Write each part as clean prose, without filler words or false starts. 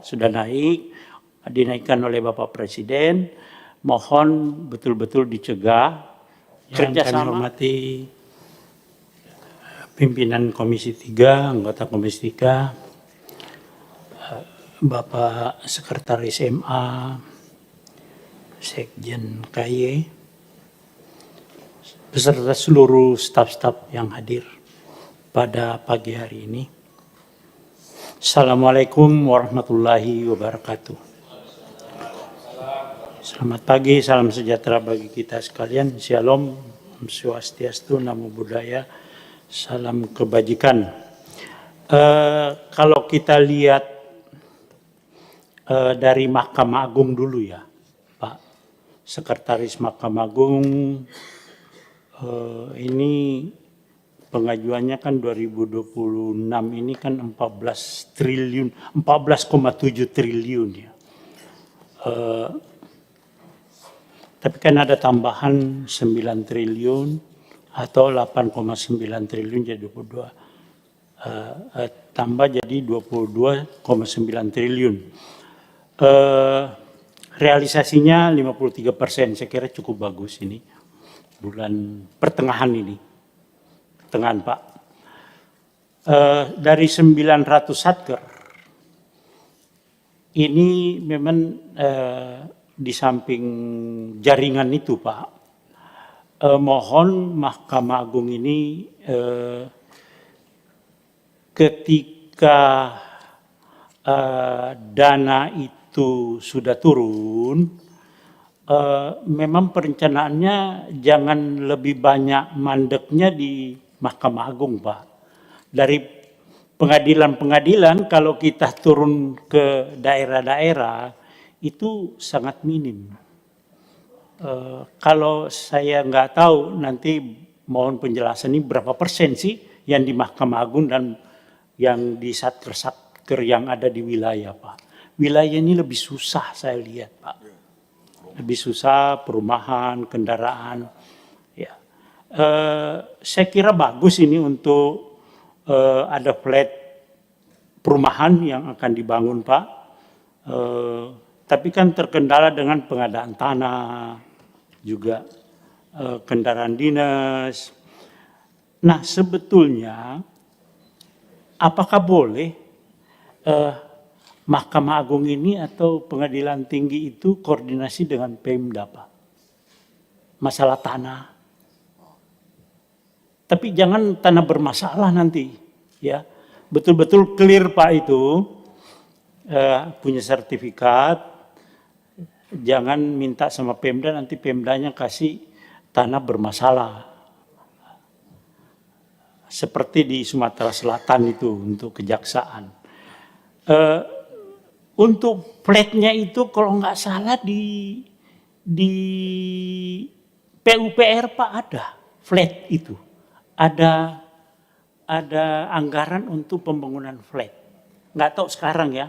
sudah naik, dinaikkan oleh Bapak Presiden. Mohon betul-betul dicegah. Yang kami hormati pimpinan Komisi 3, anggota Komisi 3, Bapak Sekretaris MA, Sekjen KY, beserta seluruh staf-staf yang hadir pada pagi hari ini. Assalamualaikum warahmatullahi wabarakatuh. Selamat pagi, salam sejahtera bagi kita sekalian. Shalom, Om Swastiastu, Namo Buddhaya, salam kebajikan. Kalau kita lihat dari Mahkamah Agung dulu ya, Pak Sekretaris Mahkamah Agung, ini pengajuannya kan 2026 ini kan 14,7 triliun ya. Tapi kan ada tambahan 9 triliun atau 8,9 triliun jadi 22. Tambah jadi 22,9 triliun. Realisasinya 53%, saya kira cukup bagus ini. Bulan pertengahan ini. Pertengahan Pak. Dari 900 satker, ini memang di samping jaringan itu Pak, mohon Mahkamah Agung ini ketika dana itu sudah turun, memang perencanaannya jangan lebih banyak mandeknya di Mahkamah Agung Pak. Dari pengadilan-pengadilan kalau kita turun ke daerah-daerah itu sangat minim. Kalau saya nggak tahu nanti mohon penjelasan ini berapa persen sih yang di Mahkamah Agung dan yang di satker-satker yang ada di wilayah Pak. Wilayah ini lebih susah saya lihat Pak. Lebih susah perumahan, kendaraan. Ya. Saya kira bagus ini untuk ada flat perumahan yang akan dibangun Pak. Tapi kan terkendala dengan pengadaan tanah, juga kendaraan dinas. Nah sebetulnya apakah boleh Mahkamah Agung ini atau Pengadilan Tinggi itu koordinasi dengan Pemda Pak? Masalah tanah. Tapi jangan tanah bermasalah nanti. Ya, betul-betul clear Pak itu, punya sertifikat. Jangan minta sama Pemda, nanti Pemdanya kasih tanah bermasalah. Seperti di Sumatera Selatan itu untuk kejaksaan. Untuk flatnya itu kalau nggak salah di PUPR Pak ada flat itu. Ada anggaran untuk pembangunan flat. Nggak tahu sekarang ya.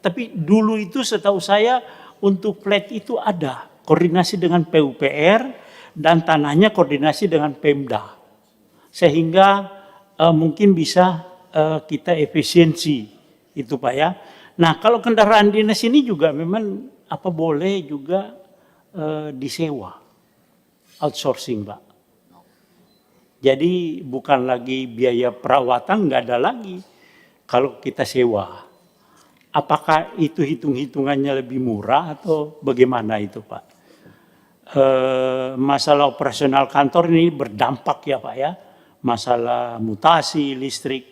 Tapi dulu itu setahu saya untuk flat itu ada koordinasi dengan PUPR dan tanahnya koordinasi dengan Pemda. Sehingga mungkin bisa kita efisiensi itu Pak ya. Nah kalau kendaraan dinas ini juga memang apa boleh juga disewa, outsourcing Pak. Jadi bukan lagi biaya perawatan, nggak ada lagi kalau kita sewa. Apakah itu hitung-hitungannya lebih murah atau bagaimana itu Pak? Masalah operasional kantor ini berdampak ya Pak ya. Masalah mutasi listrik.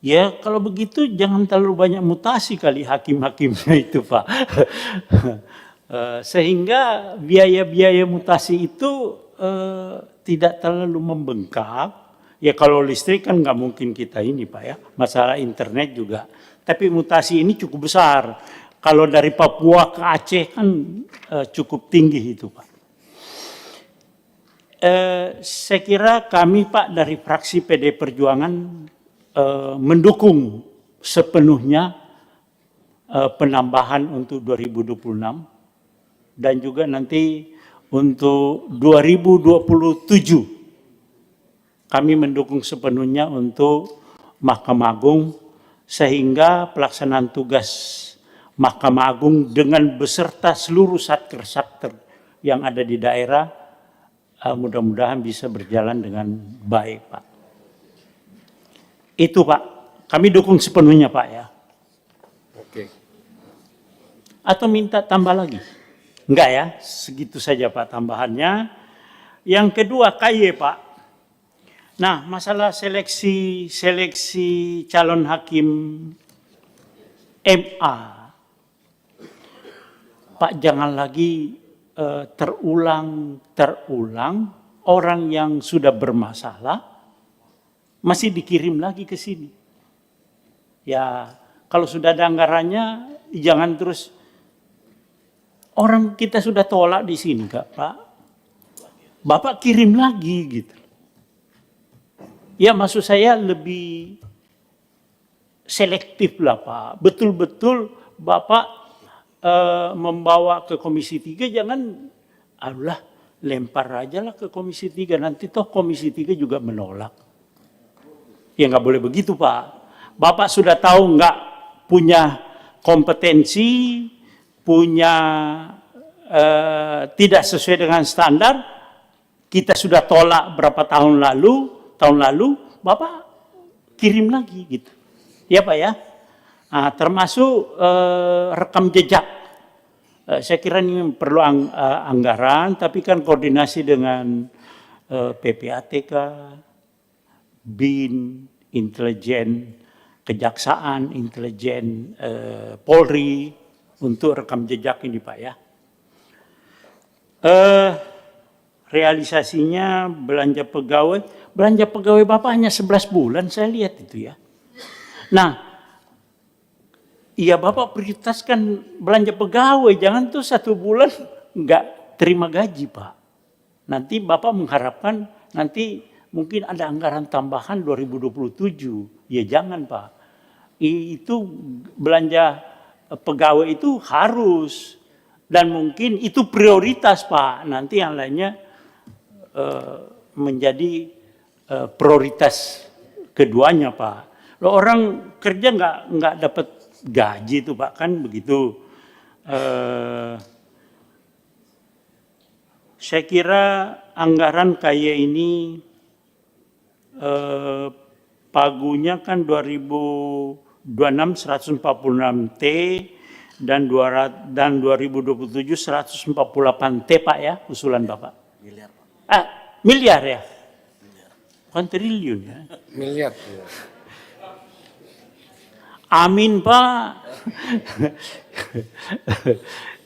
Ya kalau begitu jangan terlalu banyak mutasi kali hakim-hakimnya itu Pak. Sehingga biaya-biaya mutasi itu tidak terlalu membengkak. Ya kalau listrik kan nggak mungkin kita ini Pak ya. Masalah internet juga. Tapi mutasi ini cukup besar. Kalau dari Papua ke Aceh kan cukup tinggi itu Pak. Saya kira kami Pak dari fraksi PD Perjuangan mendukung sepenuhnya penambahan untuk 2026 dan juga nanti untuk 2027 kami mendukung sepenuhnya untuk Mahkamah Agung sehingga pelaksanaan tugas Mahkamah Agung dengan beserta seluruh satker-satker yang ada di daerah mudah-mudahan bisa berjalan dengan baik, Pak. Itu, Pak. Kami dukung sepenuhnya, Pak, ya. Oke. Atau minta tambah lagi? Enggak ya, segitu saja Pak tambahannya. Yang kedua KY, Pak. Nah, masalah seleksi calon hakim MA. Pak, jangan lagi terulang orang yang sudah bermasalah masih dikirim lagi ke sini. Ya, kalau sudah ada anggarannya jangan terus. Orang kita sudah tolak di sini, Pak. Bapak kirim lagi gitu. Ya, maksud saya lebih selektif lah, Pak. Betul-betul Bapak membawa ke Komisi 3, jangan lempar aja lah ke Komisi 3. Nanti toh Komisi 3 juga menolak. Ya nggak boleh begitu, Pak. Bapak sudah tahu nggak punya kompetensi, punya tidak sesuai dengan standar, kita sudah tolak berapa tahun lalu, Bapak kirim lagi gitu. Ya Pak ya. Nah, termasuk rekam jejak. Saya kira ini perlu anggaran, tapi kan koordinasi dengan PPATK, BIN, intelijen, kejaksaan, intelijen, Polri, untuk rekam jejak ini Pak ya. Realisasinya belanja pegawai Bapak hanya 11 bulan saya lihat itu ya. Nah, iya Bapak prioritaskan belanja pegawai, jangan tuh 1 bulan nggak terima gaji Pak. Nanti Bapak mengharapkan nanti mungkin ada anggaran tambahan 2027, ya jangan Pak. Itu belanja pegawai itu harus dan mungkin itu prioritas Pak. Nanti yang lainnya menjadi prioritas keduanya Pak. Loh, orang kerja nggak dapat gaji itu Pak, kan begitu. Saya kira anggaran kayak ini pagunya kan 2026 146 T dan 2027 148 T Pak ya, usulan Bapak. Miliar Pak. Miliar ya? Bukan triliun ya. Miliar. Amin Pak.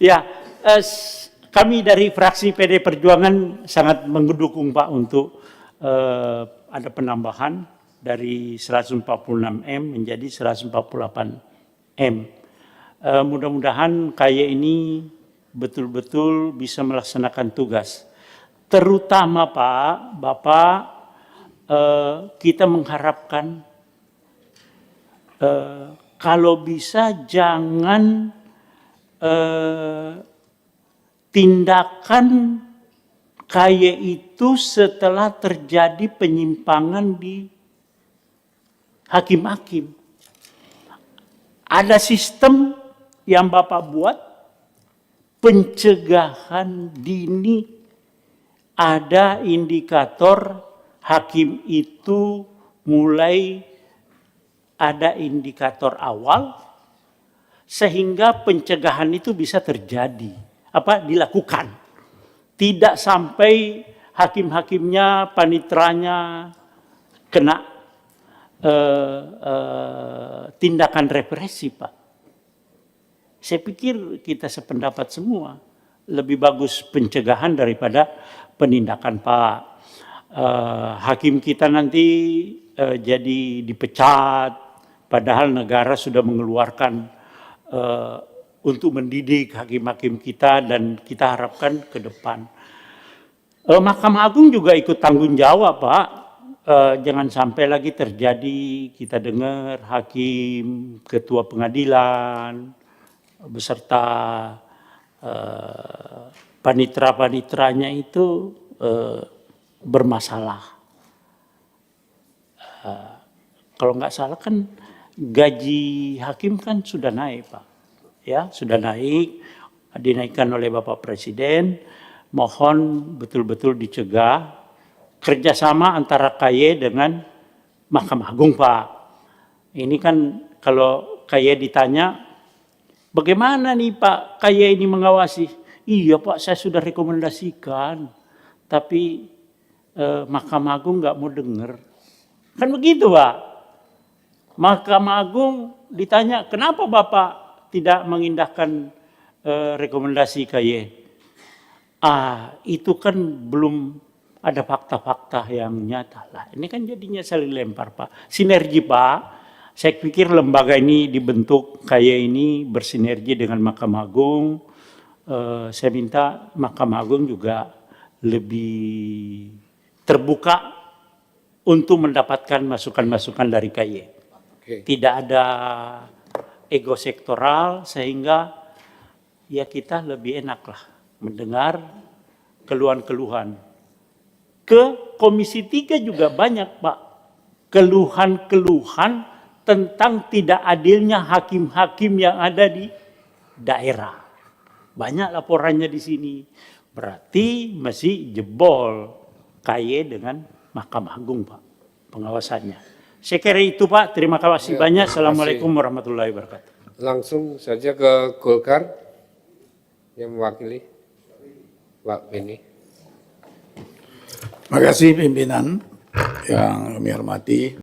Ya, kami dari fraksi PD Perjuangan sangat mendukung Pak untuk ada penambahan dari 146 M menjadi 148 M. Mudah-mudahan kayak ini betul-betul bisa melaksanakan tugas. Terutama Pak, Bapak, kita mengharapkan kalau bisa jangan tindakan kayak itu setelah terjadi penyimpangan di hakim-hakim. Ada sistem yang Bapak buat, pencegahan dini, ada indikator hakim itu mulai ada indikator awal, sehingga pencegahan itu bisa terjadi, dilakukan. Tidak sampai hakim-hakimnya, panitranya kena tindakan represi Pak. Saya pikir kita sependapat semua, lebih bagus pencegahan daripada penindakan Pak. Hakim kita nanti jadi dipecat, padahal negara sudah mengeluarkan untuk mendidik hakim-hakim kita dan kita harapkan ke depan. Mahkamah Agung juga ikut tanggung jawab Pak. Jangan sampai lagi terjadi kita dengar hakim, ketua pengadilan, beserta panitra-panitranya itu bermasalah. Kalau nggak salah kan gaji hakim kan sudah naik, Pak. Ya, sudah naik, dinaikkan oleh Bapak Presiden. Mohon betul-betul dicegah kerjasama antara KY dengan Mahkamah Agung, Pak. Ini kan kalau KY ditanya, bagaimana nih Pak KY ini mengawasi? Iya Pak, saya sudah rekomendasikan, tapi Mahkamah Agung nggak mau dengar. Kan begitu Pak. Mahkamah Agung ditanya, kenapa Bapak tidak mengindahkan rekomendasi KY? Itu kan belum ada fakta-fakta yang nyata lah. Ini kan jadinya saling lempar Pak. Sinergi Pak. Saya pikir lembaga ini dibentuk KY ini bersinergi dengan Mahkamah Agung. Saya minta Mahkamah Agung juga lebih terbuka untuk mendapatkan masukan-masukan dari KY. Tidak ada ego sektoral sehingga ya kita lebih enak lah mendengar keluhan-keluhan. Ke Komisi 3 juga banyak Pak keluhan-keluhan tentang tidak adilnya hakim-hakim yang ada di daerah. Banyak laporannya di sini. Berarti masih jebol KY dengan Mahkamah Agung Pak pengawasannya. Saya kira itu Pak. Terima kasih banyak. Assalamualaikum warahmatullahi wabarakatuh. Langsung saja ke Golkar yang mewakili Pak Beni. Terima kasih pimpinan yang kami hormati.